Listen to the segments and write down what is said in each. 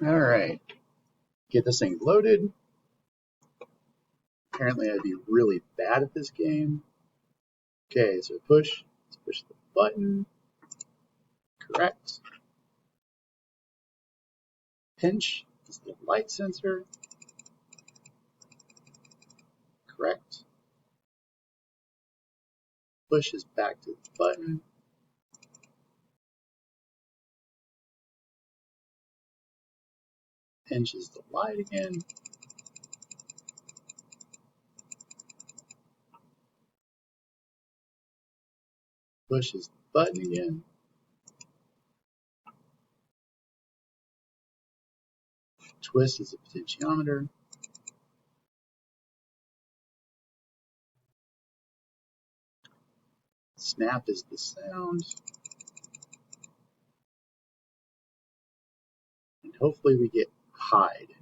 All right, get this thing loaded. Apparently I'd be really bad at this game. Okay, so push. Let's push the button. Correct. Pinch is the light sensor. Correct. Push is back to the button. Pinch is the light again. Push is the button again. Twist is the potentiometer. Snap is the sound. And hopefully we get hide.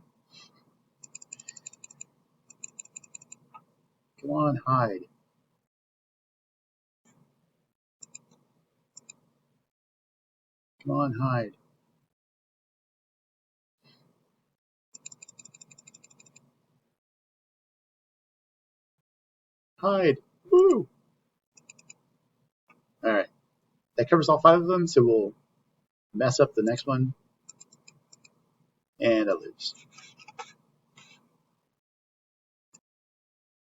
Come on, hide. Come on, hide. Hide. Woo! Alright. That covers all 5 of them, so we'll mess up the next one. And I lose.